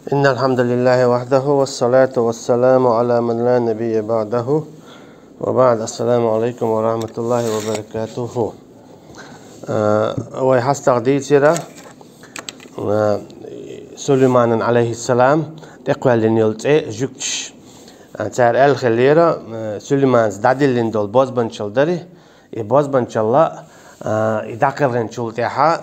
إن الحمد لله وحده والصلاة والسلام على من لا نبي بعده وبعد. السلام عليكم ورحمة الله وبركاته. ويحستغدي ترى سليمان عليه السلام تقوى لنيلت جوكش تار الخليرة سليمان دادل لندول باز بنشلدري باز بنشلا يدقل غنشلتها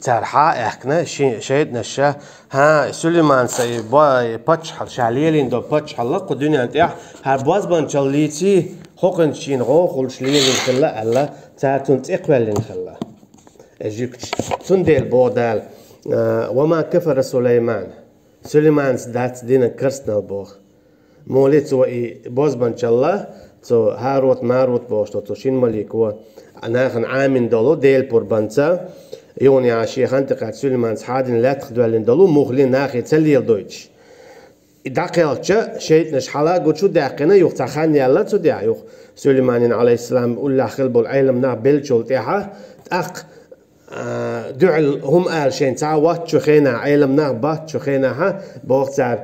ترحا احنا شيء نشا ها سليمان سي باي باتشحل شاليلين دو باتشحل قدنيا انت ها باز بنشليتي خوكن شين غو خلشليلين خلا الله تاتون تقبلين خلا اجيكش تندل بودال وما كفر سليمان دات دين كرسنال بوخ موليت وي باز بنشلا تو هاروت ماروت بوش تو شين مليكو انا خن عامين دولو ديل بوربانتا يوني عشي خنتقات سليمان حادن لا تخدوا لندلو مخلين ناخي تسليل دويتش داقيلتش شيت نشحلا قوتشو داقينا يوخ تخاني يلا تدع يوخ سليمان عليه السلام ولا خلبو العالم نا بلشول تاعها تاق دعل هم قال شين تاع واتشو خينا عالم نا باتشو خينا ها بوختار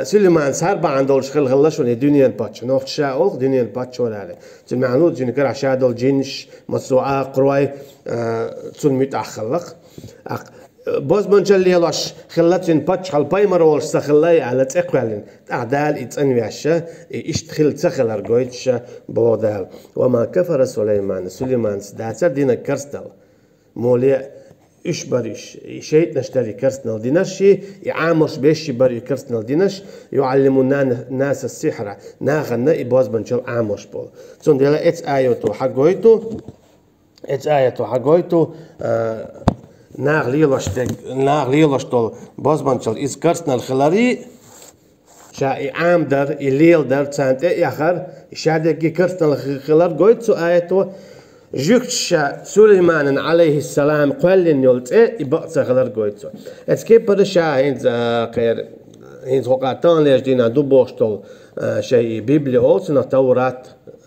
سليمان صار بعندولش خل غلشون الدنيا باتش نوخ شاول دنيا باتش ولا عليه تمعنود جن كرا شادول جينش مسوعة قروي تلميت أخلق باز منجلي لاش خلتين باتش خل بايمر ولش سخلاي على تقبلين أعدال إتنويعشة إشتخل تخل أرجويتش بودال وما كفر سليمان داتر دينا كرستل مولي إيش بريش شيء نشتري كرسنال دينش يعامش بيش بري كرسنال دينش يعلمونا الناس السحر ناخنا إباز بنشل عامش بول تون ديلا إتس آيوتو حقويتو ناغليلش تول باز بنشل إز كرسنال خلاري شا عام در إليل در تانت يخر شادك كرسنال خلار قويتو آيتو جوكش سليمان عليه السلام قال يولت يبقى خلر قويتو اسكيب برشا هينز خير هينز وقعتان ليش دينا دو بوشتول شيء بيبلي أولسنا توراة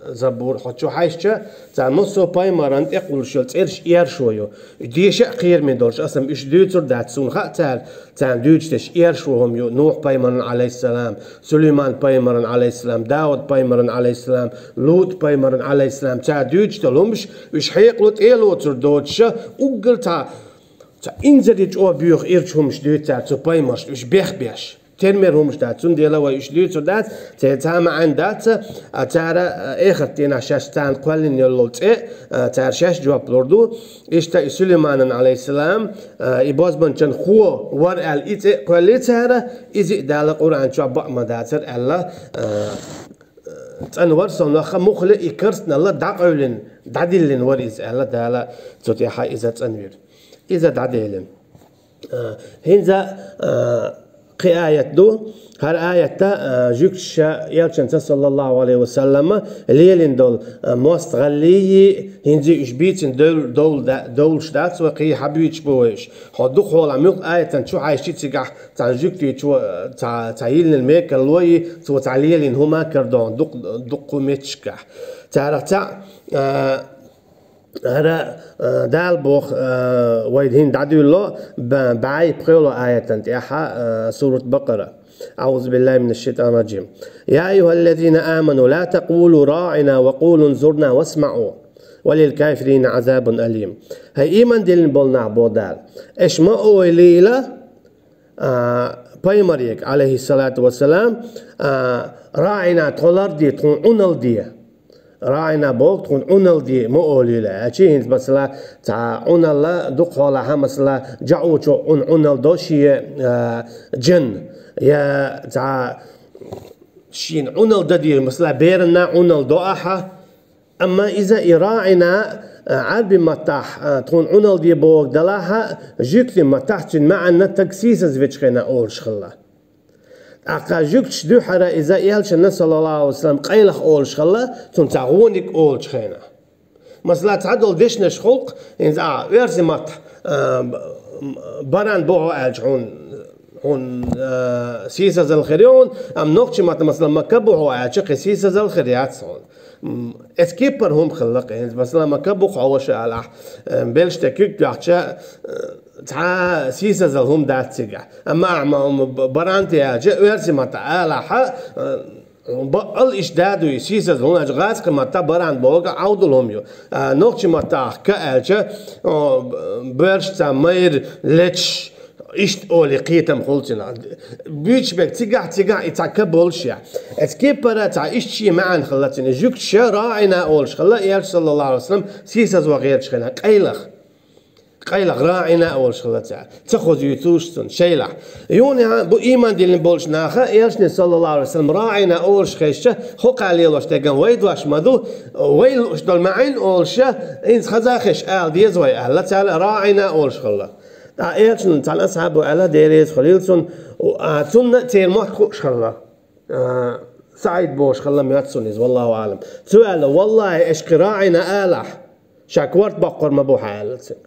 زبور حتشو حيشة تاع نصو باي مرانت يقول شلت إيرش إيرشويو ديش خير من دولش أصلا إيش دوتر داتسون خا تاع دوتش إيرشوهم يو نوح باي مران عليه السلام سليمان باي مران عليه السلام داود باي مران عليه السلام لوط باي مران عليه السلام تاع دوتش تلومش إيش حيقلت إيلوتر دوتش وقل تاع إنزلت أو بيوخ إيرشهم شدوت تاع تو باي مرش إيش بيخ ترميرهم شدات سنديلا ويشليت شدات تتعامل عن دات ترى آخر تينا شاشتان قلنا يلولت ترى شاش جواب لردو إشتا سليمان عليه السلام يباز بنشان خو ورال إت قلنا ترى إذا دال القرآن شو بق ما داتر الله تنور صنخ مخلق يكرسنا الله دعقولن دعدلن وريز الله دالا تطيح إذا تنوير إذا دعدلن هنزا قآية دو هر آية تا جوكش يالشن صلى الله عليه وسلم ليلين دول مستغلي هنزي إشبيتن دول شدات وقي حبيتش بويش حدو خول عميق آية تنشو عايشي تسيقح تنجوكتي تعيلن الميك اللوي تو تعليلين هما كردون دقو ميتشكح تعرف تع هذا دال بوخ ويدهن دعدو الله بعي بقولو آية تنتيحة سورة بقرة أعوذ بالله من الشيطان الرجيم يا أيها الذين آمنوا لا تقولوا راعنا وقولوا انظرنا واسمعوا وللكافرين عذاب أليم هاي إيمان دلن بولنا بودال إيش ما أوليلا بايمريك عليه الصلاة والسلام راعنا تولر دي تنعنل دي راعنا بوق تكون عنل دي مؤولي لا أشي هنت مثلا تاع عنل لا دقة مثلا جعوتو عنل دوشي جن يا تاع شين عنل ددي مثلا بيرنا عنل دوحة أما إذا راعنا عربي متاح تكون عنل دي بوق دلاها جيكتي متاح معنا تكسيس زوجنا أولش خلا أقاجوكش دو حرا إذا يالش النبي صلى الله عليه وسلم قيلخ أولش خلا تنتعونك أولش خينا مثلا تعدل ديشنش خلق إنزا ويرسي مات بران بوعو ألش هون سيسا زالخريون أم نوكش مات مثلا مكبوعو ألش سيسا زالخريات صون اسكيبر هم خلق مثلا مكبوعو عوش على بلش تكيك بيحشا تا سيسز هم داتسيجا أما برانتي جاء ويرسي متى آلها الإشداد سيسز هم أجغاز كمتى بران بوجا عودلهم يو نوتش متى كألجا برش تمير لتش إشت أولي قيتم خلتنا بيش بك تيجا يتكبولش اتكيب برا تا إشتي معن خلتنا جوك راعينا أولش خلا يالش صلى الله عليه وسلم سيسز وغير شخنا قيلخ راعينا أولش خلتنا تخذ يتوشتن شيلح يوني بو إيمان ديلن بولش ناخا يالشني صلى الله عليه وسلم راعينا أولش خيشة خق عليه لوش تيجان ويد واش مدو ويل اشتل معين أولشة إنس خزاخش آل ديزوي أهلا تعالى راعينا أولش خلا إيرشن تعال أصحابه على ديريز خليلسون وتون تير محكوش خلا سعيد بوش خلا مياتسونيز والله أعلم سؤال والله إيش قراعنا آلح شاكورت بقر مبوح عالتين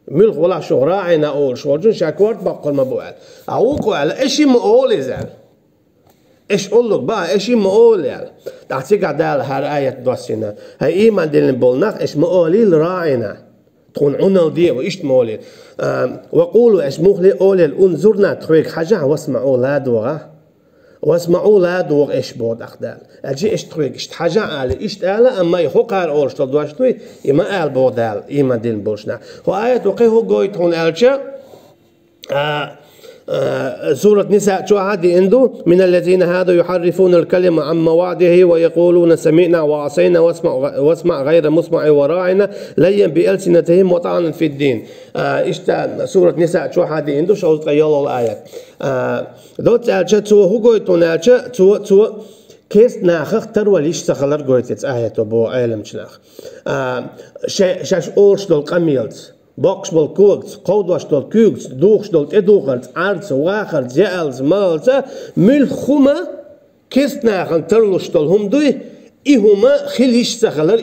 ملك ولا شو راعنا أول شو شاكورت بقر مبوح أوقو على إيش مقول زال إيش أقول لك بقى إيش مقول يعني تعطيك عدال هاي آية دوسينا هاي إيمان دين بولناخ إيش مقولي راعنا تكون عنا دي وإيش مولي وقولوا إيش مخلي أولي انظرنا تخويك حاجة واسمعوا لا دوغا واسمعوا لا دوغ إيش بود أخدال أجي إيش تخويك إيش حاجة على إيش تالا أما يخوقار أولش تدواشتوي إما آل بودال إما دين بوشنا هو آية وقيه هو قويت هون ألشا سورة نساء شو هذه عنده من الذين هذا يحرفون الكلمة عن مواضعه ويقولون سمعنا وعصينا واسمع غير مسمع وراعنا ليا بألسنتهم وطعنا في الدين إشتا سورة نساء شو هذه عنده شو تغيروا الآية دوت ألشا تو هو قويتون ألشا تو كيس ناخخ تروليش سخلر قويتت آية بو علم شناخ شاش أولش دول قميلت بوكس بول كوكس قودواش دول كوكس دوخش دول تدوخرت عرض واخر جالز مالتا ملخوما كيسناخن ترلوش دول هم دوي إهما خليش سخلر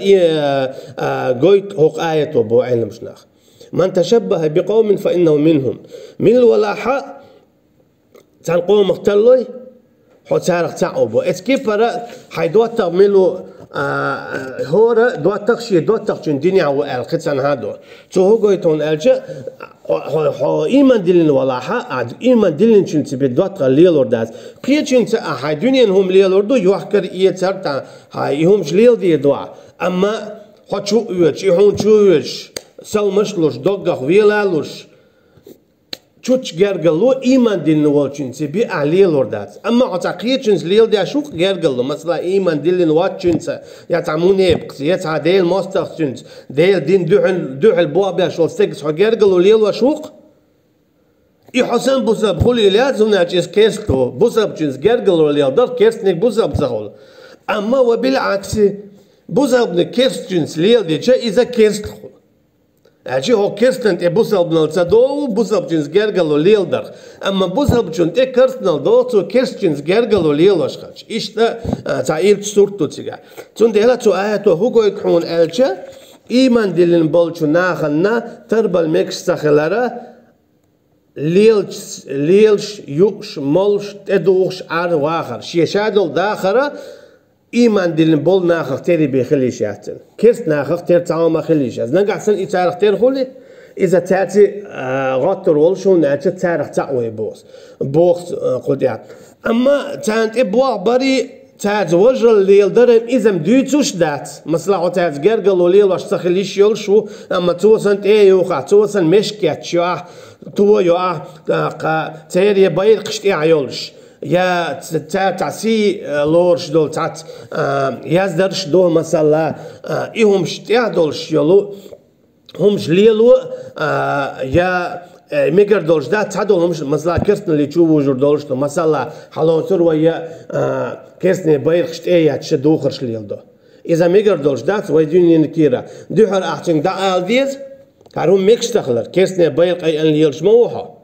قويت هوق آية بو علم شناخ من تشبه بقوم فإنه منهم من الولاحة تان قوم اختلوي حو تارخ تعوبو اتكيب برا حيدوات تغملو هورا دوات تخشي دوات تخشين دنيا والقتان هادو تو هو قويتون ألجا هو إيمان دلين ولاحة عاد إيمان دلين شنت بدوات ليل ورداز قيا شنت هاي دنيا هم ليل وردو يوحكر إيتر هاي همش ليل دي دوا أما هو شو يوش يهون شو يوش سال مشلوش دوغخ ويلالوش چوچ گرگلو ایمان دلن والچنس بی علیل وردات اما عتاقیه چنس لیل دی اشوق گرگلو مثلا ایمان دلن والچنس یا تعموني بقس یا تعديل ماستر چنس ديل دين دوحل بوابه شو استكس حو گرگلو لیل وشوق يحسن بوسب خلي لازم ناجس كيستو بوسب چنس گرگلو لیل در كيستنك بوسب زغول اما وبالعكس بوسب نكيست چنس لیل دي چه اذا كيست أجي هو كيرستنت بوسب نالتدو بوسب جنس جرجلو ليلدر أما بوسب جنت كيرستنال دوتو كيرستنس جرجلو ليلوش خش إشتا تعيل صورته تيجا تندهلا تو آياته هو يكون ألشة إيمان دلين بالشو ناخنا تربل ميكس تخلرا ليلش يوش ملش تدوش عار واخر شيشادل داخرة إيمان دلن بول ناخخ تيري بيخليش يحتن كيرست ناخخ تير تعاوما خليش از نقع سن إتارخ تير خولي إذا تاتي غطر والشون ناتي تارخ تعوي بوخ قديات أما تانت إبواق بري تات وجل ليل درم إذا مديتوش دات مثلا تات جرجل وليل واش تخليش يلشو أما توسنت إيه يوخا توسن مشكات شواه تو يواه تيري باير قشتي عيولش يا تعسي لورش دول تعت يازدرش دول مثلا إيهمش تعدولش يلو همش ليلو يا ميجر دولش ده تعدول همش مثلا كرسن اللي تشوفوا جور دولش مثلا حلوتر ويا كرسن بايرخش إيه تشدوخرش ليل ده إذا ميجر دولش ده ويدين نكيرا دحر أحسن ده ألديز كارهم ميكس تخلر كرسن بايرخ أي أن ليلش موها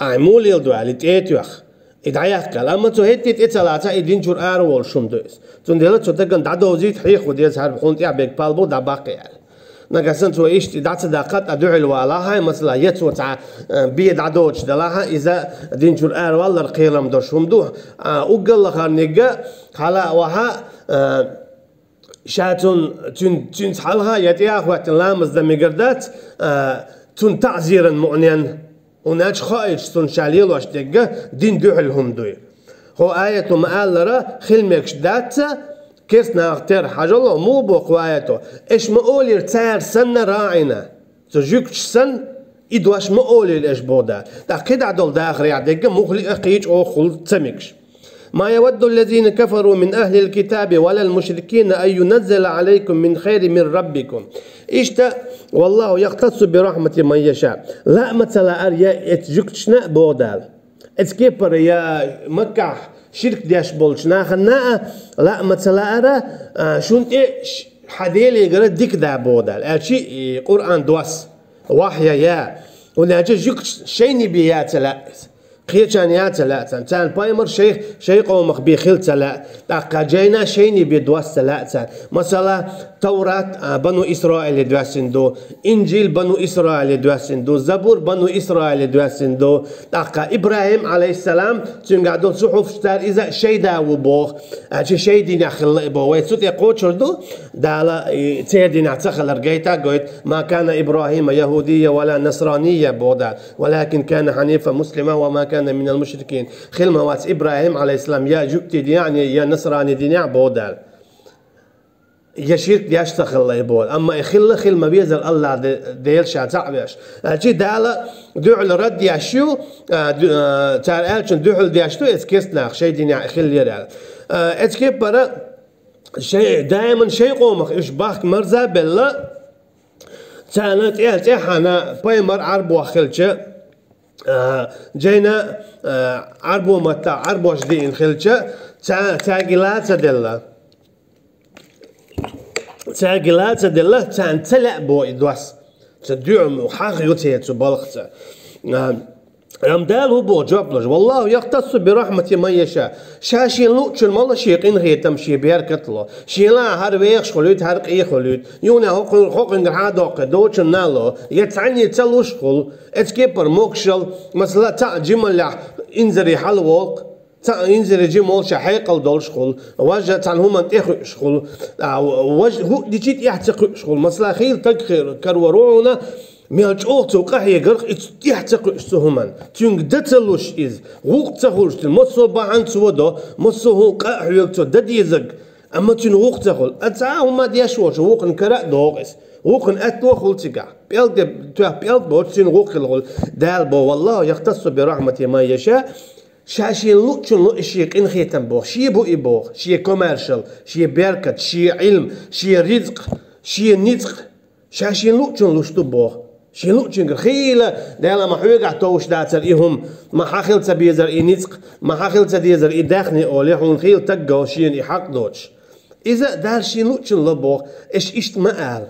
مو ليل دو على تيتوخ إدعيات كلام تو هيت إتلاعة إدين جور أرول شوم دوس تندلا تو تكن دعوة زيت حيخ وديس هرب خونت يعبك بالبو دباقي يعني نقصن تو إيش دعوة دقات أدعي الوالها مثلا يتو تع بيد عدوش دلها إذا دين جور أرول القيلم دو شوم دو أقول لك نجا خلا وها شاتون تن حالها يتيا وقت لامز دمجردات تن تعزيرا معنيا وناج خايج سن شاليل واشتقه دين دعلهم دوي هو آية مآلرة خلمكش داتسا كيسنا اختار حاجة الله مو بوق آياته إيش مقولي تسار سنة راعنا تجيكش سن إدواش مقولي الإيش بودا دا كده عدل داخل يعدق مخلي أقيج أو خل تسمكش ما يود الذين كفروا من أهل الكتاب ولا المشركين أن ينزل عليكم من خير من ربكم إشتا والله يختص برحمة من يشاء لا مثلا أريا اتجكتشنا بودال اتكيبر يا مكح شرك دياش بولشنا خنا لا مثلا أرى شنت حديلي قرأ ديك دا بودال أشي قرآن دواس وحي يا وناجي جكتش شيني بيات لا خيرشان يا تلا تان بايمر شيخ قومك بخيل تلا تاقا جينا شيني بدواس تلا مثلا توراة بنو إسرائيل دواسندو إنجيل بنو إسرائيل دواسندو زبور بنو إسرائيل دواسندو تاقا إبراهيم عليه السلام تنقعدو صحف شتار إذا شي داو بوخ أجي شي دينا خلق بو ويتسوت يقول شردو دالا تيدينا تخل رقيتا قويت ما كان إبراهيم يهودية ولا نصرانية بودا ولكن كان حنيفا مسلما وما كان من المشركين خلما وات إبراهيم عليه السلام يا جبتي يعني يا نصراني دينا بودال يا شرك دياش تخلى يبول أما خل ما بيزل الله ديل شا تعبش أجي دالا دعل رد ياشيو تعالشن دعل دياشتو إسكيسنا شيء دينا خل يرال إسكيب برا شيء دائما شيء قومك إشباك مرزا بالله كانت إحنا بايمر عرب وخلشة جينا عربو متى عربو جدين خلشة تاجلات دلله تاجلات دلله تنتلع بو إدواس تدعم وحاجيته تبلغت رمدال هو بو جابلج والله يختص برحمة من يشاء شاشين لوتشن مالا شيقين هي تمشي بيركتلو شيلا هر خلوت هر قي خلوت يونا حقن هادوق دوتشن نالو يتعني تلوش خل اتكيبر موكشل مثلا تا جمل انزري حلوق تا انزري جمل شحيقل دولش خل وجه تان هما تخ شخل وجه هو ديجيت يحتق شخل مثلا خيل تكخر كرورونا ميلج أوتو قهية قرق يحتق استهمان تيونغ دتلوش إز وقت تقولش المصو بعن سودا مصو هو قهية تو دديزق أما تيون وقت تقول أتعاهم ما ديشوش وقن كرا دوغس وقن أتو خلتك بيلد تو بيلد بوت تيون وقت الغل دالبو والله يختص برحمة ما يشاء شاشين لوتشن لو إشيك إن خيتم بوخ شي بو إبوخ شي كوميرشال شي بيركت شي علم شي رزق شي نزق شاشين لوتشن لوشتو بوخ شنو تشنقر خيلة دالا ما حويقع توش داتر إيهم ما حاخل تبيزر إي نزق ما حاخل تديزر إي داخني أوليح ونخيل تقو شين إي حق دوش إذا دار شنو تشن لبوخ إيش إشت مقال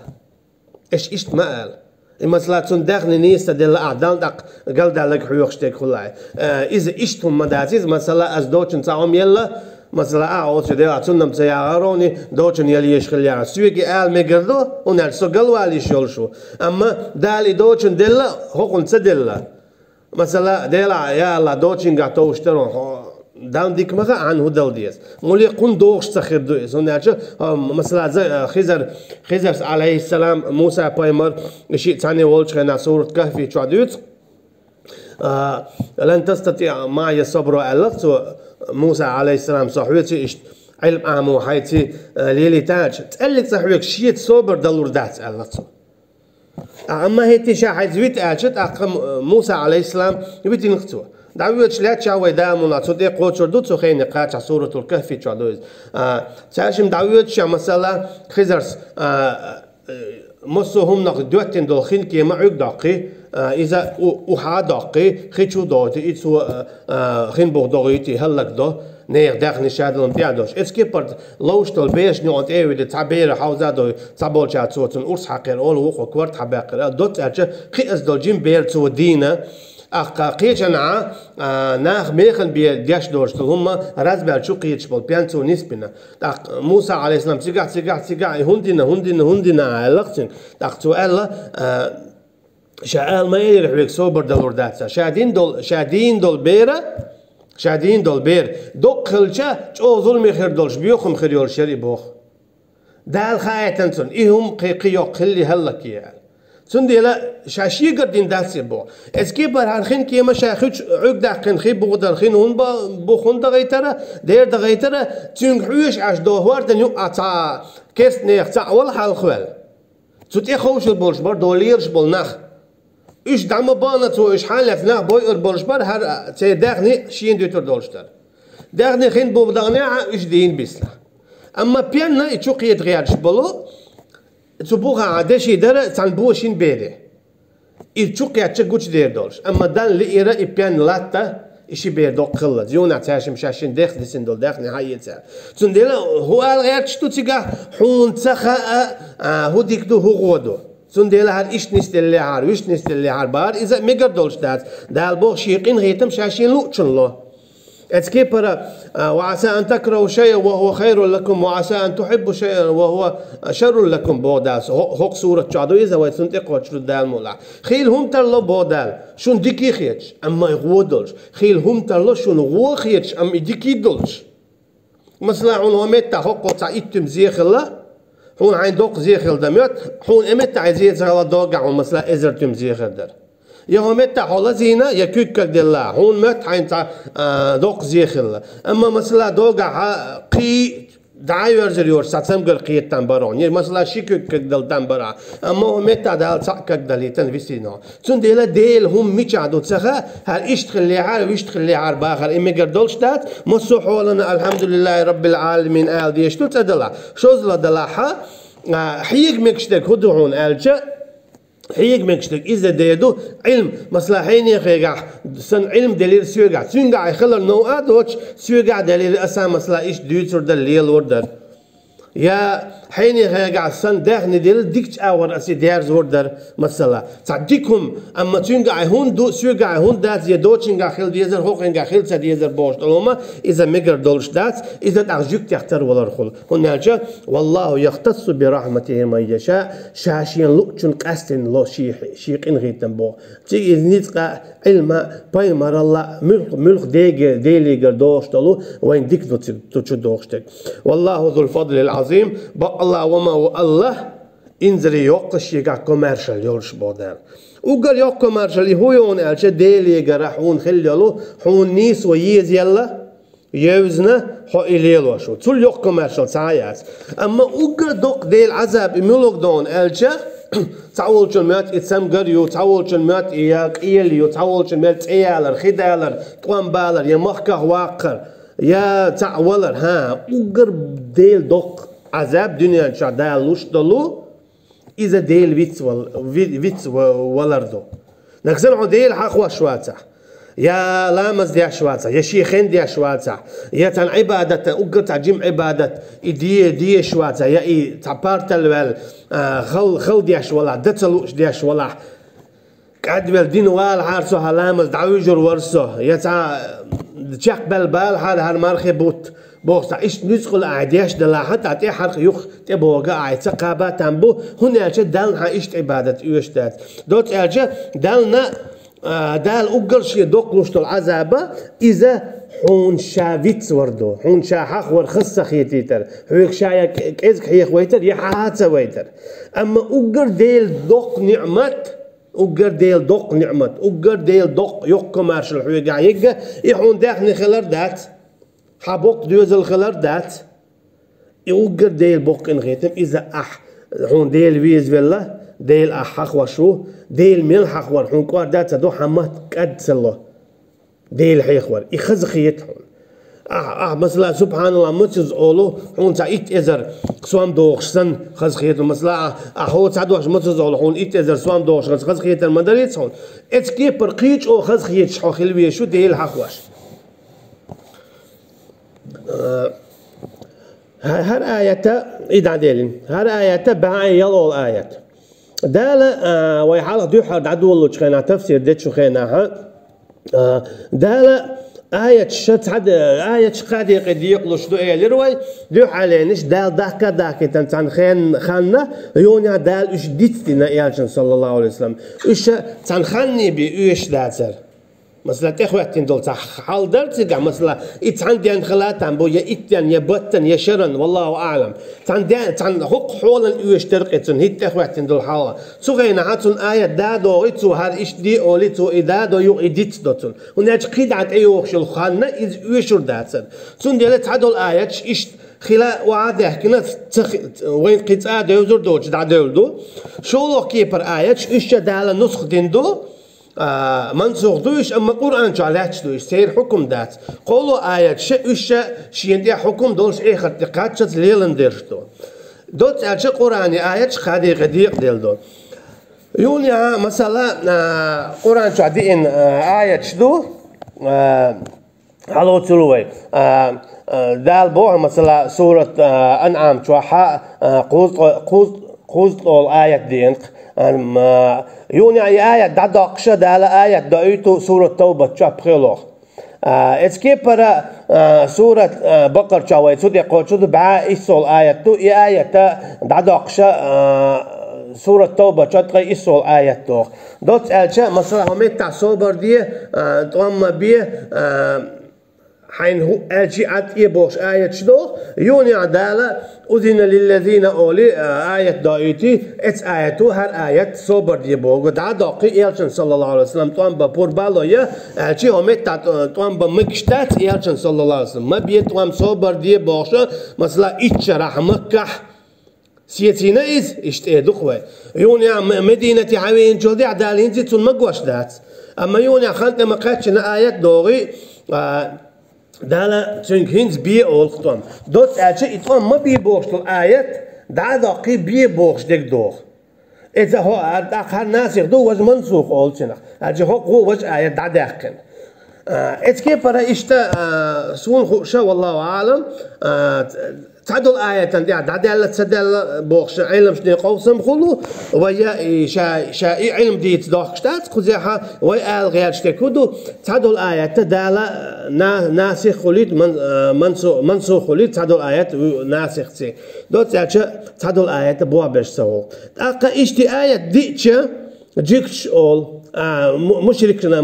إيش إشت مقال مثلا تون داخني نيستا دالا أعدال داق قال دالك حيوخ شتيك خلاي إذا إشتهم مداتيز مثلا أزدوشن تاهم يلا مثلا أعوذ ديلا تونم تياروني دوتشن يلي يشخل يا سويكي آل ميقردو ونالسو قلوالي شولشو أما دالي دوتشن ديلا هوكن تديلا مثلا ديلا يا الله دوتشن قاعتو اشترون داون ديك مغا عنه دل ديس مولي قن دوغش تخير دويس ونالشو مثلا خزر عليه السلام موسى بايمر شيء تاني والش خنا سورة كهفي شعدوت لن تستطيع معي الصبر ألغت موسى عليه السلام صحويتي إشت علم أعمو حيتي ليلي تاج تقلك صحويك شيت صبر دلور دات ألغت أما هيتي شاحي زويت أجت أقام موسى عليه السلام يبيتي نختوه دعوت شلات شاوي دامونا تصدق قوتشر دوت سخين قاطع سورة الكهف تشادوز تعشم دعوت شا مثلا خزرس مصهم نقد دوتين دول خين كي معك دقي إذا وحا دقي خيشو دوتي إتسو خين بوغدوغيتي هلك دو نير داخل شادلون بيادوش اسكيبرت لوشتول بيش نوت ايوي دي تعبير حوزادو تعبول شات صوتن أرس حقير أول وقو كورت حباقر دوت أجا خيس دول جيم بير تو دينا قيجنا ناخ ميخن بيدياش دورشتل هم رازبال شو قيج بول بيانتو نسبنا موسى عليه السلام تيجع هندنا علاقتين تو ألا شعال ما يرح بيك سوبر دلور داتسا شادين دول بير دوك خلشة جو ظلمي خير دولش بيوخم خير شري بوخ دال خايتنسون إيهم قيقيو قلي هلك يعني سنديلا شاشي قردين داسي بو اسكي بر هرخين كيما شاخوش عقد داخن خي بو دالخين هون بو خون دغيترا دير دغيترا تون حويش عش دوهوار دنيو اتا كيس نيخ تا اول حال خوال تي خوش البولش بر دوليرش بولنخ ايش دعم بانا تو ايش حالف نخ بوي البولش بر هر تي داخني شين دوتر دولشتر داخني خين بو بدغنيا ايش دين بيسلا اما بيانا يتشوق يتغيرش بولو تبوها عادش يدرى تنبوشين بيري يتشوق يتشقوش دير دولش اما دان لئيرا يبيان لاتا إشي بيردو قلة زيونا تعشم شاشين داخل سندول داخل نهاية تاع تنديلا هو الغير تشتو تيجا حون تخا هو ديكدو هو غودو تنديلا هاد إيش نستلي عار ويش نستلي عار بار إذا ميجر دولش دات دال بوغ شيقين غيتم شاشين لوتشن له اتكيبر وعسى أن تكرهوا شيئا وهو خير لكم وعسى أن تحبوا شيئا وهو شر لكم بوداس هوق سورة شادو إذا ويسنتق وشرد دال مولا خيل هم ترلو بودال شون ديكي خيتش أما يغودلش خيل هم ترلو شون غو خيتش أما ديكي دولش مثلا عون ومتا هوق وطا إتم زيخلا هون عين دوق زيخل دميت هون امتا عزيز زغلا دوقع مثلا إزر تم زيخل در يومتا حولا زينا يكوك دلا هون مت عين تا دوق زيخل اما مثلا دوقع قي دعاير زريور ساتسم قل قيت تنبرون يعني مثلا شيكوك دل تنبرا اما متا دال ساكك دليتن فيسينو تون ديلا ديل هم ميچادو تسخا هل اشتخلي عار ويشتخلي عار باخر امي قردولش دات مصو حولنا الحمد لله رب العالمين آل ديشتو تدلا شوزلا دلاحا حيق مكشتك هدوعون آلجا حيق مكشتك إذا ديدو علم مصلحين يخيقع سن علم دليل سيوقع سيوقع يخلر نوعات وش سيوقع دليل أسا مصلح إيش ديوتر دليل وردر يا حين يخيقع سن داخل دليل ديكش أور أسي ديارز وردر مثلا تعديكم أما تيوقع هون دو سيوقع هون دات يدوتشنقع خيل ديزر هوقنقع خيل سديزر بوش دلوما إذا مقر دولش دات إذا تعجيك تختار ولا رخل هنا والله يختص برحمته من يشاء شاشين لؤچن قستن لو شيقين غيتن بو تيجي نتقى علم بايمر الله ملك ديليغر دوشتلو وين ديك توچو دوشتك والله ذو الفضل العظيم بق الله وما الله انزري يوقش يقع كوميرشال يولش بودر وقال يوق كوميرشال هو يون الچه ديليغر حون خليلو حون نيس ويز يلا يوزنا هو إليلو شو تول يوق كوميرشال ساياس اما وقال دوق ديل عذاب ملوك دون الچه تعول شلمات اتسام قريو تعول شلمات إياك إيليو تعول شلمات إيالر خدالر طوان بالر يا مخكه واقر يا تعولر ها وقر ديل دوق عذاب دنيا شعدال لوش دلو إذا ديل ويتس ولردو نكسنعو ديل حقوا شواتح يا لامز دي شواتح يا شيخين دي شواتح يا تن عبادة أقر تعجيم عبادة دي شواتح يا إي تعبارتل وال خل دي شوالح دتلوش دي شوالح قعد بالدين وال عارسو هلامز دعويجر ورسو يا تع تشق بالبال هر مرخي بوت بوخ إيش نسخل أعديش دلا حتى أتي حرق يخ تبوغا عيد سقابة تنبو هنا أجا دالنا إيش عبادة يوشتات دوت أجا دالنا دال أقل شيء دوقلوش العذابة إذا حون شافيتس وردو حون شا حق ورخص خيتيتر هيك شايك إزك حيخ ويتر يحات ويتر أما أقل ديل دوق نعمت أقر ديل دوق نعمت أقر ديل دوق يوق كمارشل حويقع يقى يحون داخل خلر دات حبوق دوز الخلر دات أقر ديل بوق انغيتم إذا حون ديل ويز بالله ديل حق وشو ديل ميل حق ور حون كوار دات دو حمات قد سلو ديل حيخور يخز خيتهم مثلا سبحان الله متز أولو هون تعيت إزر سوام دوغشسن خز خيت مثلا هو تعدوش متز أولو هون إيت إزر سوام دوغش خز خيت المدريس هون إتكي برقيج أو خز خيت شو خلوية شو ديل حقوش هر آية إيد عديلين هر آية بعي يلو الآية دالة ويحالة دوحة عدو الله شخينا تفسير ديت شو خيناها دالة آية شت عد آية قاعد قد يقلش دو إيلروي دو علينش دال داك تنتان خاننا يونيا دال إيش ديتنا يالشن صلى الله عليه وسلم إيش تنخني بإيش داتر مثلا تخواتين دول حال درتجع مثلا إتعندي خلاتان بو يا إتيان يا بطن يا شرن والله أعلم تعند حق حولا يشترقتن هيت تخواتين دول حالا سوغينا هاتون آية دادو إتو هاد إش دي أوليتو إدادو يو إديت دوتن وناج قيدعت أيوخ شلخانا إز يشور داتن سون ديالت هادو الآية إش خلا وعاده كنا وين قطعة دوزر دوج دا دولدو شو كيبر آية إيش دالا نسخ ديندو منسوخ دوش أما قرآن جعلاتش دوش سير حكم دات قولوا آية إيش شيندي حكم دولش إخر تقاتشت ليلن ديرشتو دوت أجا قرآن آية خادي غديق ديلدو يونيا مثلا قرآن جعدين آية شدو على تلوي دال بوه مثلا سورة أنعام شوحة قوز طول آية دينك يوني آية دادقشة دال آية دايتو سورة توبة شابخيلوخ اسكي برا سورة بقر شوي سودي قول شود بعا إسول آية تو آية دادقشة سورة توبة شاتقي إسول آية تو دوت ألشة مثلا هميت تعصوبر دي طوام بيه حين هو أجيء يبوش آية شدو يوني عدالة أذن للذين أولي آية دايتي إتس آياتو هر آية صبر ديبوغ دا داقي إيالشن صلى الله عليه وسلم طوان بابور بالوية ألشي هميت طوان بمكشتات إيالشن صلى الله عليه وسلم ما بيه طوان صبر ديبوغش مثلا إتش رحمكح سيتينا إز إشتئدو خوي يوني مدينة عوين جلدي عدالين زيتون مقوش دات أما يوني خانت مقاتشنا آيات دوغي دالا تنكينز بي أولختم دوت أجا إطوان ما بي بوغش الآيات دا داقي بي بوغش ديك دوغ إذا هو أخر ناس يخدو وز منسوخ أولتنا أجا هو وز آيات دا داقن إتكي برا إشتا سون خوشا والله أعلم تعدل آية تندع دعدل تسدل بوخش علم شنو قوسم خلو ويا شا علم ديت داخشتات خزيها ويا غير شتكودو تعدل آية تدل ناسخ خليت منسوخ خليت تعدل آية ناسخ تي دوت تعدل آية بوا باش سو أقا إشتي آية ديتشا جيكش أول مشركنا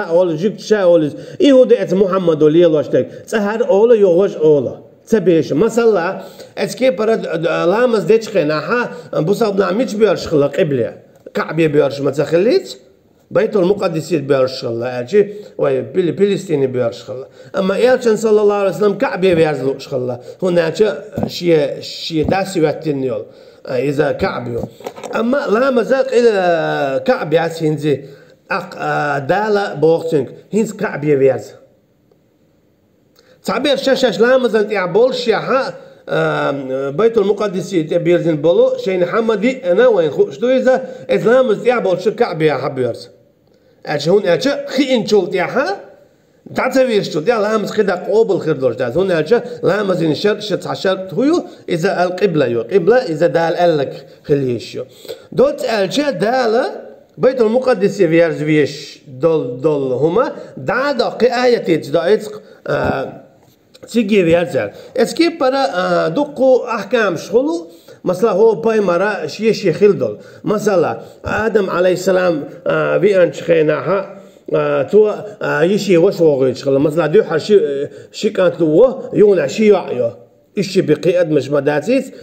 أول جيكش أول يهودي محمد ولي الله شتك سهر أول يوج أول تبيش مثلا اسكي برد لامز ديتش خناها بوصاب نعميش بيرش خلا قبله كعبيه بيرش ما تخليت بيت المقدس بيرش خلا اجي وي فلسطيني بيرش خلا اما يالشن صلى الله عليه وسلم كعبيه بيرش خلا هناك شي داسي واتنيول اذا كعبيو اما لامز الى كعبيه هنزي دالا بوختنك هنز كعبيه بيرز تعبير شاشاش لامزن يعبول شيحة بيت المقدس تبيرزن بلو شين حمدي أنا وين شدو إذا لامز يعبول شكعب يا حبيرز هون خين شول تياها تعتبر شو تيا لامز خدا قوبل خردوش ده هون لامز إنشر شتعشر هو إذا القبلة يو قبلة إذا دال ألك خليشيو دوت دالة بيت المقدس يفيرز فيش دول هما داقي آية تجدائت تيجي بيرزل اسكي برا دقو احكام شغلو مثلا هو باي مرا شي خلدل مثلا ادم عليه السلام بيان شخيناها تو يشي وش وغيت شغل مثلا دو حر شي كانت دو يونا شي يعيو إشي بقياد مش مداتيت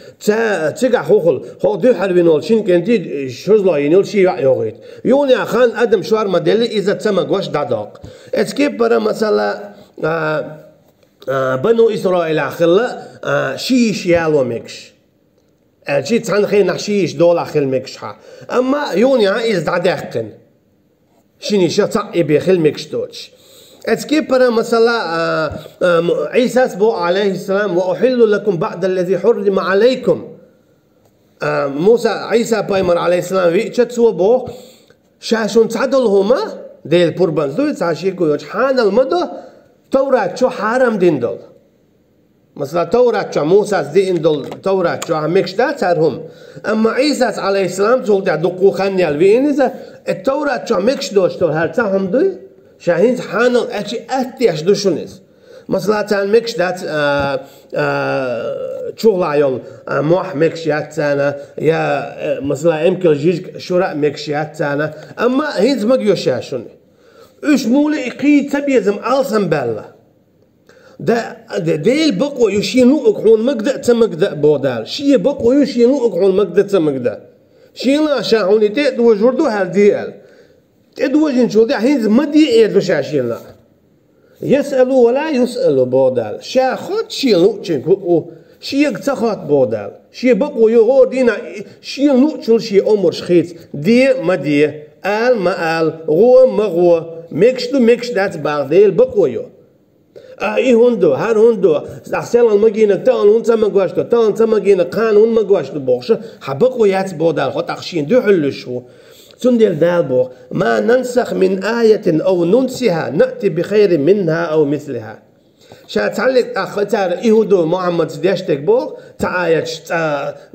تيجا خوخل هو دو حربينول شين كنتي شوزلا ينول شي يعيوغيت يوني خان ادم شوار مدلي اذا تسمى وش داداق اسكي برا مثلا بنو إسرائيل أخلا شيش يالو مكش الشيء تان خينا شيش دول أخل مكشها أما يوني عايز دعدقن شيني شطع بيخل مكش توش اسكي برا مثلا عيسى سبو عليه السلام وأحل لكم بعد الذي حرم عليكم موسى عيسى بايمر عليه السلام ويتشت سو بو شاشون تعدلهما ديل بوربانز دو تعشيكو يوش حان المدى توراة شو حرام دين دول مثلا توراة شو موسى دين دول توراة شو مكشتات صارهم أما عيسى عليه السلام تقول تعدقوا خنيال بين إذا التوراة شو مكش دوش تول هرتاهم دوي شاهين حانل أشي أتيش دوشونيز مثلا تان مكشتات شغل يول موح مكشيات تانا يا مثلا إمكن جيج شراء مكشيات تانا أما هينز مجيو شاشوني اش مولي قيد تبيزم ألسن بلا ده ديل بقوا يشينو اكحون مقدأ تمقدأ بودال شي بقوا يشينو اكحون مقدأ تمقدأ شينا شاعوني تدو جردو هالديال تدو جنشو دي حين مدي ايدو شاشين لا يسألوا ولا يسألوا بودال شاخد شينو تشنكو شي تخات بودال شي بقوا يغور دينا شي نوتشل شي أمر شخيت دي مدي آل ما آل غو ما غو ميكشتو ميكش دات باغديل بقوا يو اي هندو هر هندو احسن المجينا تان هون تما غواشتو تان تما جينا قان هون ما غواشتو بوخش حبقوا يات بودال خط اخشين دو حلشو سندل دالبو ما ننسخ من آية أو ننسها نأتي بخير منها أو مثلها شاتعلق أختار إيهودو محمد ديشتك بوغ تعايش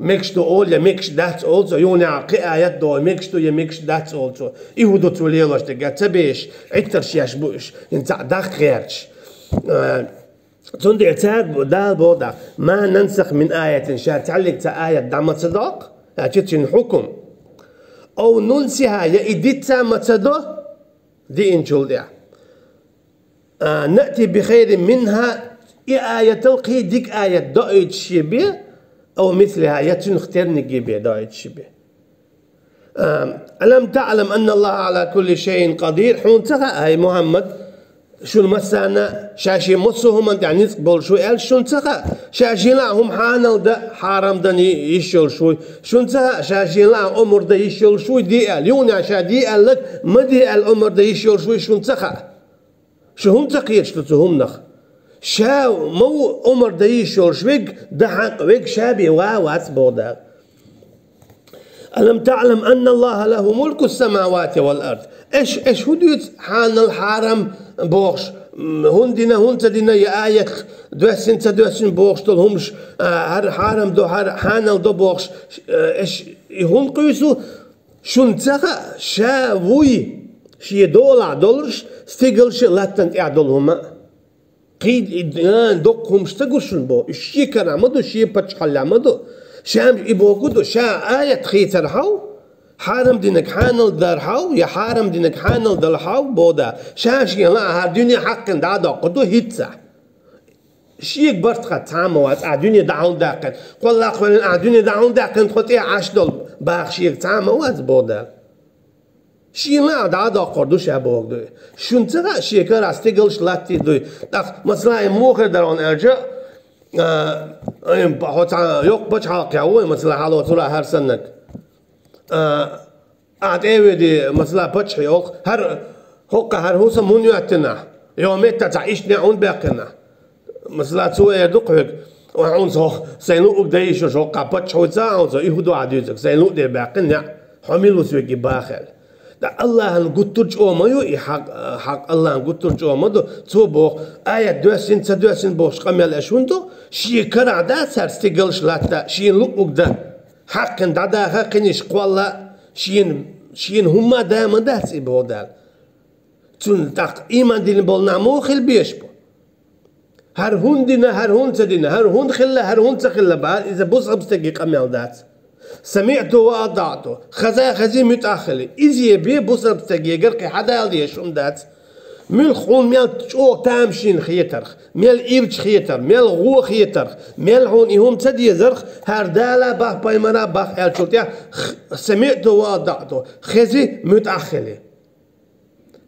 ميكشتو أول يا ميكش دات أولسو يوني عقي آيات دو ميكشتو يا ميكش دات أولسو إيهودو توليلوش تقا تبيش عتر شياش بوش انت داخ غيرش تندع تاد دال بودا ما ننسخ من آية شاتعلق آية دعم صداق أجتشن حكم أو ننسها يا إديتا متصدو دي إنشول ديا نأتي بخير منها آية تلقي ديك آية دايت شبيه أو مثلها يتنختار نجيبه دايت شبيه ألم تعلم أن الله على كل شيء قدير حون تغا هاي محمد شو المسانا شاشي مصهم أنت يعني نقبل شو قال شو انتخا شاشي لا هم حانل ده حرام دني يشيل شوي شو انتخا شاشي لا عمر ده يشيل شوي دي قال يوني عشان دي قال لك ما دي قال عمر ده يشيل شوي شو انتخا شو هم تقير شو هم نخ شا مو عمر ده يشيل شوي ده حق ويك شابي واس بودا ألم تعلم أن الله له ملك السماوات والأرض إيش هديت حان الحرم بوخش هندنا هنتدنا يا آية دوسن بوخش تلهمش هر حرم دو هر حانل دو بوخش إيش هن قيسو شنتها شاوي شي دولارش استيقلش لاتن اعدلهما قيد دقهم استقلشن بو الشي كان عمدو شي بتشحل عمدو شام يبوكودو شا آية خيتر حو حارم دينك حانل دار حو يا حارم دينك حانل دار حو بودا شاشي لا الدنيا حق دادا قدو هيتسا شيك برت قد تعاموات الدنيا دعون داقن قول لا قول الدنيا دعون داقن تخطي عشدل باخ شيك تعاموات بودا شي لا دادا قردو شابوك دو شنترا شيكر استيقلش لاتي دو مثلا موخر درون ارجع yok baş halk ya o mesela halı otura her sene evde mesela baş yok her hokka her husa muniyatنا يوميت تعيشنا عون باقنا مثلا تسوي دقيق وعون صح سينوق دايش هوكا baş هوزا هوزا يهودو عديزك سينوق دي باقنا حميل وسوي باخل الله نقطرج أمايو حق الله نقطرج أمادو توبو آية دوسين بوش قميل أشوندو شيء كرع دا سر استقلش لاتا شيء لقوق دا حقن دا حقنش قوالا شيء هما دا من دا سيبو دال تون تاق إيمان دين بولنا مو خل بيشبو هر هون دينا هر هون تدينا هر هون خلا هر هون تخلا بعد إذا بوس أبستقي قميل دات سمعته وأضعته خزي متأخلي إذا بيه بصر بتجي قرقي حدا يلدي شو مدات ميل خون ميل شو تامشين خيترخ ميل إيرج خيتر ميل غو خيتر ميل هون يهم تدي زرخ هردالا باه بايمرا باه الشوتيا سمعته وأضعته خزي متأخلي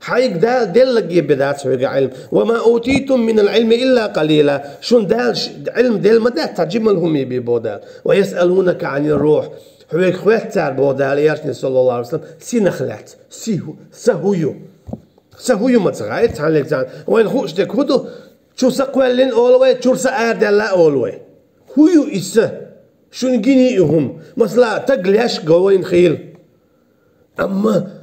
حيك دال دلك بدات سوي علم وما أوتيتم من العلم إلا قليلا شون دال علم دل ما دال ترجم لهم ببودال ويسألونك عن الروح حويك خواتر بودال يارشني صلى الله عليه وسلم سينخلات سهويو ما تغايت تعلق زان وين خوش دك هدو شو سقوالين أولوي شو سأر دلا أولوي هويو إسه شون جينيهم مثلا تقليش قوين خيل أما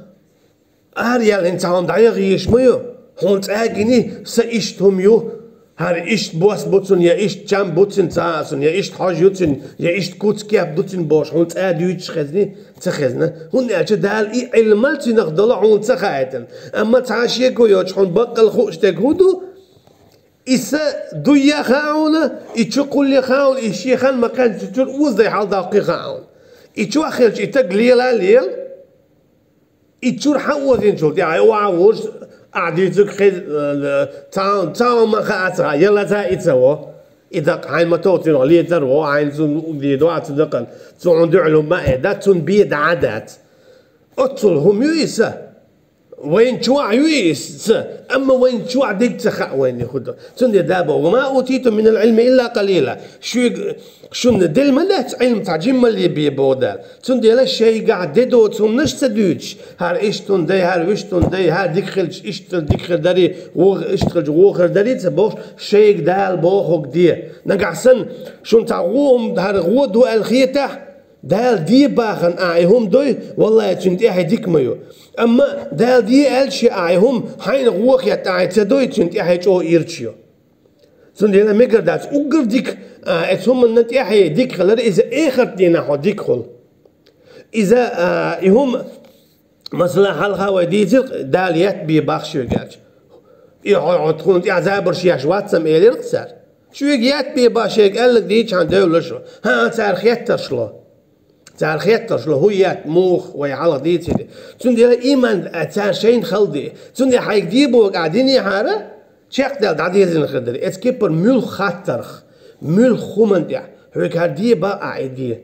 أريال إنسان دايغيش ميو هون تأجني سإشتهم يو هر إشت بوس بوتسون يا إشت جام بوتسون تاسون يا إشت حاج يوتسون يا إشت كوت كياب دوتسون باش هون تأديوش خزني تخزنا هون أجد دال إي علملتي نخدلا هون تخايتن أما تعاشي كويوش هون بقل خوش تكودو إسا دويا خاونا إتشقول لي خاون إشيخان مكان تجور وزي حال داقي خاون إتشو أخيرش إتقليلا ليل إتشور حوزين شو يعني وعوش أعديتك خد تاو ما خاطر يلا تا إتسوا إذا عين ما توتين عليه تروى عين زون ديدوا تصدقن زون دعلو ما ده تون بيد عادات أطلهم يويسه وين شوع يويس أما وين شوع ديك تخا وين يخد تندي دابا وما أوتيتم من العلم إلا قليلا شو ندل ملات علم تعجم اللي بيبودال تندي لا شيء قاعد ديدو تنش تدوج هار إيش تندي هار ويش تندي هار ديخل إيش ديخل داري وإشتغل جوخر داري تبوش شيء دال بوخك دي نقعسن شو تعوم هار غود الخيته دال دي باخن أعيهم دوي والله تنتي هيديك مايو أما دال دي ألشي أعيهم حين غوخ يتعي تدوي تنتي هيجو إيرتشيو تنتي أنا مقر دات أقر ديك أتهم النتي هيديك خلر إذا آخر دينا هو ديك خل إذا يهم مثلا حلقة وديتك دال يتبي باخشيو قالش يقعد تكون أنت عزابر شياش واتسم إيلي رقصار شو يتبي باشيك قال لك ديك عن دولة شو ها تعال خيتر شلو تعال خيتر شلو هو موخ ويعلى ديتي تندي إيمان تعال شين خلدي تندي حيك ديبو قاعدين يحارة شاق دال دعديزين خدري اسكيبر مول خاترخ مول خومن ديع هيك هدي بقى عيدي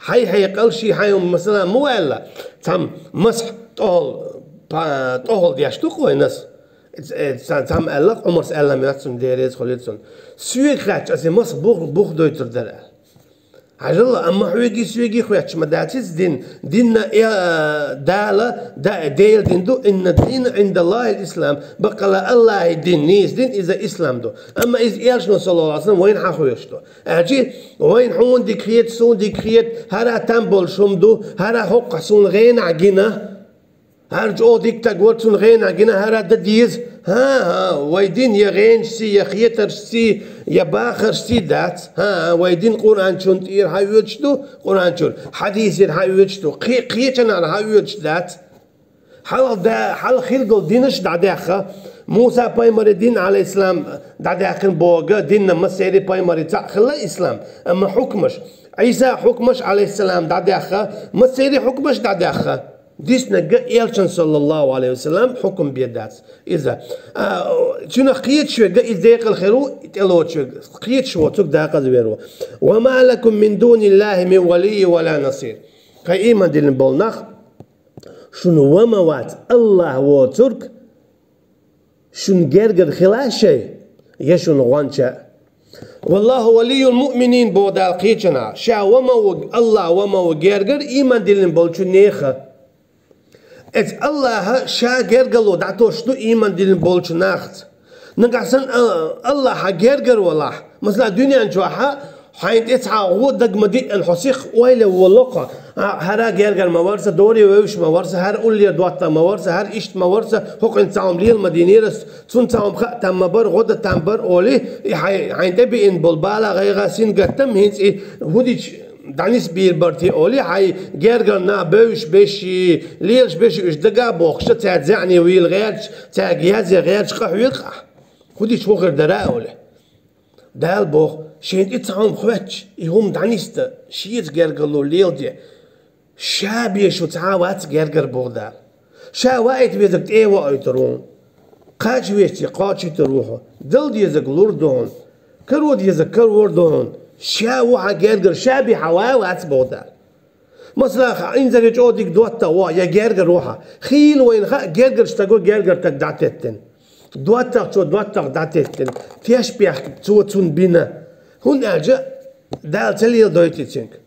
هي قال شي هي مثلا مو الا تم مسح طول دياش تو كوينس تم الا عمر الا ماتسون ديريز خليتسون سويخات اسي مس بوخ دويتر دال عجلا أما حويجي سويجي خوياتش مداتيز دين دالة ديل دين دو إن الدين عند الله الإسلام بقى الله الدين نيس دين إذا إسلام دو أما إذا إيرشنا صلى الله عليه وسلم وين حخويشتو أجي وين حون ديكريت سون ديكريت هرا تنبول شمدو هرا حق سون غين عجينة هرجو ديك تقول سون غين عجينة هرا دديز ها ويدين يا غينشسي يا خيترشسي يا باخرشسي دات ها ويدين قرآن شون تير هاي وجدو قرآن شون حديث هاي وجدو قيتنا على هاي وجد دات حال خلقل دينش دعداخة موسى بايمر الدين على الإسلام دعداخن بوغا ديننا مسيري بايمر تاخل الإسلام أما حكمش عيسى حكمش عليه السلام دعداخة مسيري حكمش دعداخة ديسنا إيرشن صلى الله عليه وسلم حكم بيدات إذا شنو قيت شو إذا يقل خيرو تلو شو قيت شو تك داق زبيرو وما لكم من دون الله من ولي ولا نصير قيمة دين بالنخ شنو وما وات الله وترك شن جرجر خلا شيء يشون غانشا والله ولي المؤمنين بودال قيتنا شا وما الله وما وجرجر إيمان دين بالشو نيخه إذ الله شا جرجلو دعتو شنو إيمان دين بولش ناخت نقعسن الله حجرجر والله مثلا الدنيا نشوفها حين تسعى ودق مدي الحسيخ ويله ولقة هرا جرجر مورسة دوري ويش مورسة هر أولي دواتة مورسة هر إشت مورسة حق إنسان ليل مدينيرس تون تام خ تام بر غدا تام بر أولي حين تبي إن بالبالا غير سين قتم هينس هوديش دانيس بير برتي أولي هاي جرجر نا بوش بشي ليش بشي إيش دقا بوخش تزعني ويل غيرش تجهز غيرش قحوي قح خدي شو غير دراء أولي دال بوخ شين إتعام خواتش يهم دانيست شيت جرجر لو ليل دي شابي شو تعاوات جرجر بودال شاوات بيزك إيه وأيترون قاش ويشتي قاش تروحه دل ديزك لوردون كرود ديزك كرودون شاو حجرجر شابي حواوات بودال مثلا إنزل يجودك دوتا وا يا جرجر روحه خيل وين خا جرجر اشتقوا جرجر تدعتتن دوتا شو دوتا دعتتن تيش بيح تون بينا هون أجا دال تلي دويتيتشنك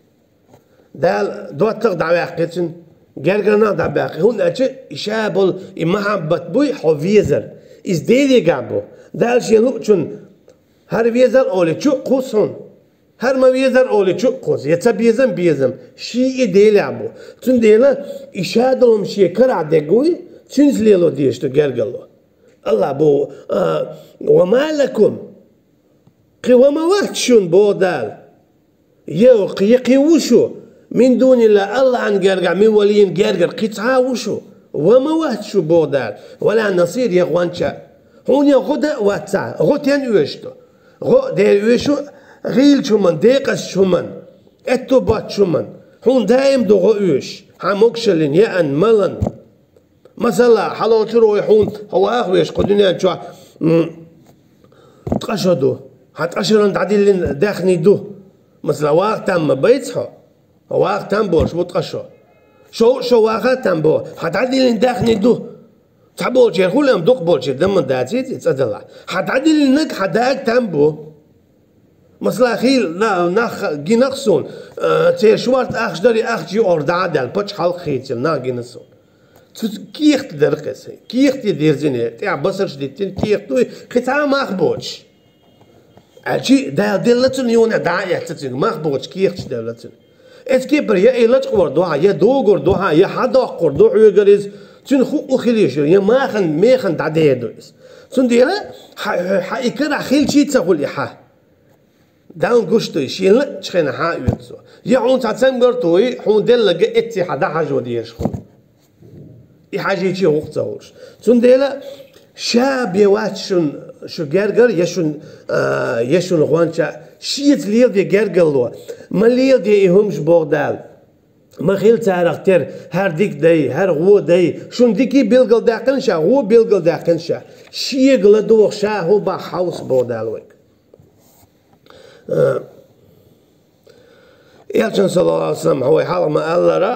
دال دوتا دعواقتن جرجرنا دعواق هون أجا شابل محبة بوي حويزر إز ديلي جابو دال شيء شون هر ويزر أولي شو قصون هر ما بيزن أولي شو قوز يتبيزن بيزن شيء ديل عبو تون ديلا إشادهم شيء كرع دقوي تنزليلو ديشتو جرجلو الله بو وما لكم وما وحشون بودال يقي وشو من دون الله عن جرجع من ولين جرجر قطعة وشو وما وحشو بودال ولا نصير يغوانشا هون يغدا واتسع غوتين ويشتو غو دير ويشو غيل شومن ديقس شومن اتو بات شومن هون دايم دو غوش حموكشلين يأن ملن مثلا حلو تروحون هو اخويش قدنيا شو تقشدو هتقشرن تعديل داخني دو مثلا وقت تم بيتصحى وقت تم بوش بتقشر شو وقت تم بو هتعديل داخني دو تحبول شيء خلهم دوق بول شيء دم داتي تصدق هتعديل نك حداك تم بو مثلا خيل نخ جينخسون تيشوارت أخشدري أخجي أردعدل بتش حلق خيتل نا جينسون كيخت درقس كيخت يديرزيني تاع بصر شديدتين كيختوي قطعة ما أخبوش أشي دلتن يونا داعية تتن ما أخبوش كيختش دلتن إسكيبر يا إيلت قردوها يا دو قردوها يا حدا قردوها يجريز تن خو خليش يا ماخن تعديه دويس تن ديرا حيكر خيل شيء تقول يحا داون قشتوي شيء لا تشخينا حا يوتسو يعون تعتم قرتوي حون دل جئتي حدا حاجة وديش خو حاجة شيء وقت زوج تون ديلا شاب يوات شو جرجر يشون غوانشا شيت ليل دي جرجر ما ليل دي همش بوغدال ما خيل تعرفتر هر ديك داي هر غو داي شون ديكي بيلقل داقنشا غو بيلقل داقنشا شي قلدو شا هو با حوس بوغدال ويك يالشن صلى الله عليه وسلم هو حاله ما قال را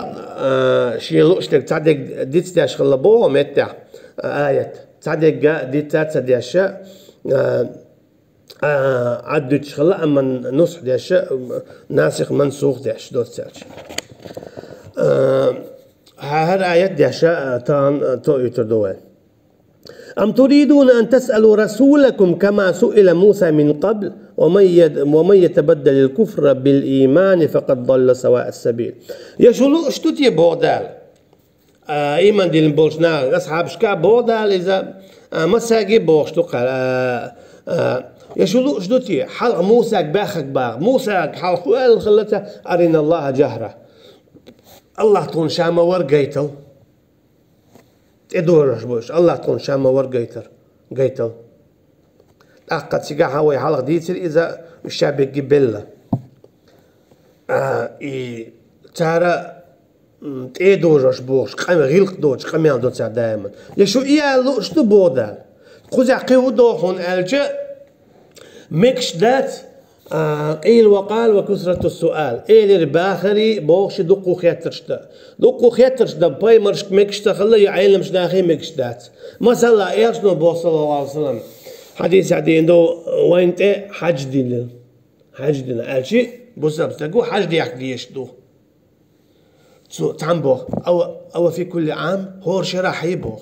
شي لوشتك تصدق ديت تاش خلبوه متى آية تصدق ديت تصدق عدو تشخلا أما نصح داش ناسخ منسوخ داش دوت تاش هذا آية داش تان تو يتردوه أم تريدون أن تسألوا رسولكم كما سئل موسى من قبل ومن يتبدل الكفر بالإيمان فقد ضل سواء السبيل يشلو اشتوتي بودال إيمان دين بولشنا أصحاب شكا بودال إذا مساجي بوشتو يشلو اشتوتي حلق موسى باخك باغ موسى حلق خوال خلته أرنا الله جهرة الله تون شامة ورقيتل تدورش بوش الله تون شامة ورقيتر قيتل أقد سجى هواي حلق ديتر إذا الشعب قبله ترى تدورش بوش قام غيلق دوش قام يال دوتش دائما يشو لو شتو بودال خوزع قيودو هون ألجأ مكش دات قيل وقال وكثرة السؤال إيه باخري بوش دقو خياترشتا باي مرشك مكشتا خلا يعلم شداخي مكش دات مثلا إيرشنو بو صلى الله عليه وسلم حديث عدين دو وين تي حج دين ألشي بوسب تقو حج دي يحكيش دو تعمبوغ أو في كل عام هور شرح يبوغ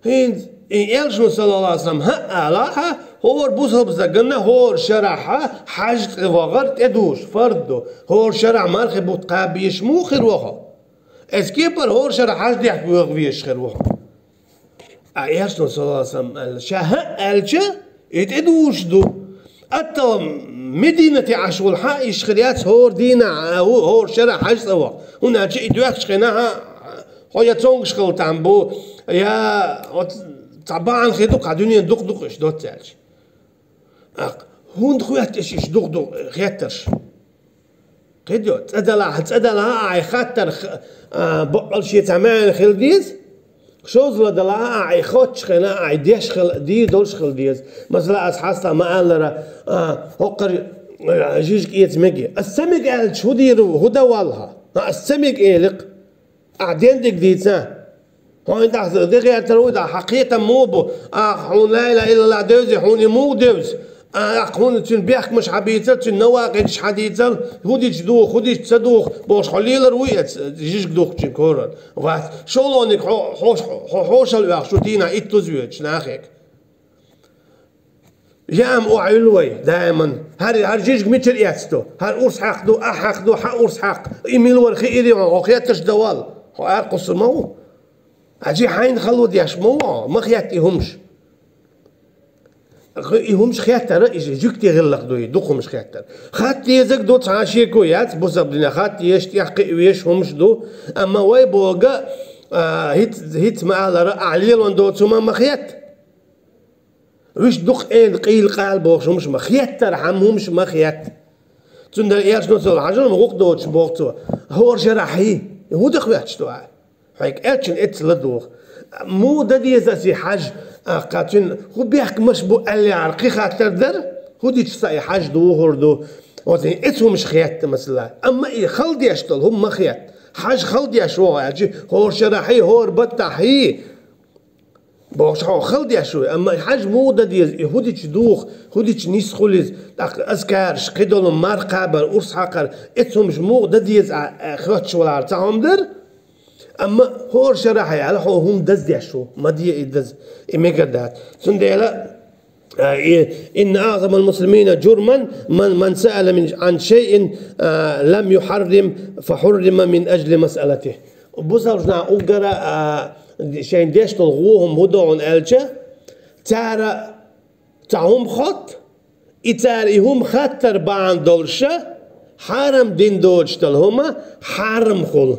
هند إيرشنو صلى الله عليه وسلم ها هور بوسب زقنا هور شرح حج وغر تدوش فردو هور شرح مارخي بوت قابيش مو خير وخو اسكيبر هور شرح حج دي يحكيش خير وخو إيرشنو صلى الله عليه وسلم ألشا يتدوش دو أتا مدينة عشول حائش خريات هور دينا هور شرع حاج سوا هنا شيء دوك شخناها هو تونغ شخل تامبو يا طبعا خيدوق الدنيا دوق ايش دوت تاعش هون خويات ايش دوق خياترش قدو تدلا اي خاطر بقل شي تمام خلديز شوز لدلا اي خوتش خنا اي ديش خل دي دولش خل ديز مثلا اسحاستا ما قال هقر جيجك يتمجي السمك قال شو ديرو هدى والها السمك إلق قاعدين ديك ديتنا هو انت دغيا ترودا حقيقة مو بو هون لا اله الا الله دوزي هون مو دوز هون تن بيخ مش حبيتر تن نواقش حديتر هودي تدوخ هودي تصدوخ باش خليل رويت جيجك دوخ تشين كورن وات شولونك حوش الوقت شو دينا اتوزويت ناخيك يام وعلوي دائما هر جيجك متر ياتستو هر أورس حق دو أحق دو حق أورس حق إيميل ورخي وخياتش دوال هو أرقص مو أجي حين خلو دياش مو ما خياتيهمش يهمش خياتر إيش جوكتي غلق دوي دوخو مش خياتر خات يزك دو تعاشي كويات بوزب دنيا خات يشتي حقي ويش همش دو أما واي بوغا هيت ما على عليل وندو تسمى ما خيات ويش دق إيه قيل قال بوخش مش مخيات ترحم مش مخيات تندر إيش نوصل حاجة مغوق دوتش بوقتو هو رجع راحي هو دخل يحشتوا هيك اتشن اتس لدوخ مو ددي زي حاج قاتن هو بيحك مش بو اللي عرقي خاطر در هو دي تساي حاج دوغر دو وزي اتسو مش خيات مثلا اما اي خلدي اشتل هم ما خيات حاج خلدي اشو اجي هو شرحي هو بتحي باش هو خلدي اشو اما حاج مو ددي هو دي دوغ هو دي نيس خلز اذكار شقدل مرقبر اورس حقر اتسو مش مو ددي خرطش ولا تاعهم در اما هو شرحي على هو هم دز شو ما دي دز ميجادات سنديلا ان اعظم المسلمين جرما من سال عن شيء لم يحرم فحرم من اجل مسالته بوزرنا اوغرا شين ديش تلغوهم هدوعن الجا تارا تعهم خط اتاريهم خطر بان دولشة حرم دين دوج تلهما حرم خل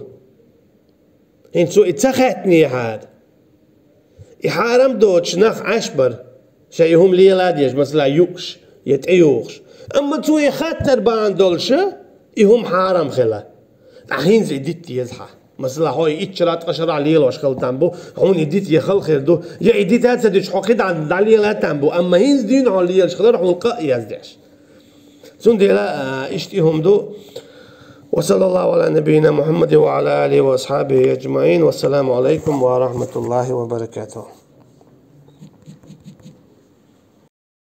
هنسو اتخاتني هاد يحرم دوج نخ عشبر شيهم ليلاديش مثلا يوكش يتأيوخش اما تو يخطر بان دولشة يهم حرم خلا الحين زي ديت يزحى مثلا هاي اتشرات قشرة ليل واشخل تنبو هون اديت يخل خير دو يا اديت هات سديش حقيد عن دليل تنبو اما هين دين على ليل شخلر هون قا يزدش سون ديلا اشتيهم دو وصلى الله على نبينا محمد وعلى اله واصحابه اجمعين والسلام عليكم ورحمة الله وبركاته.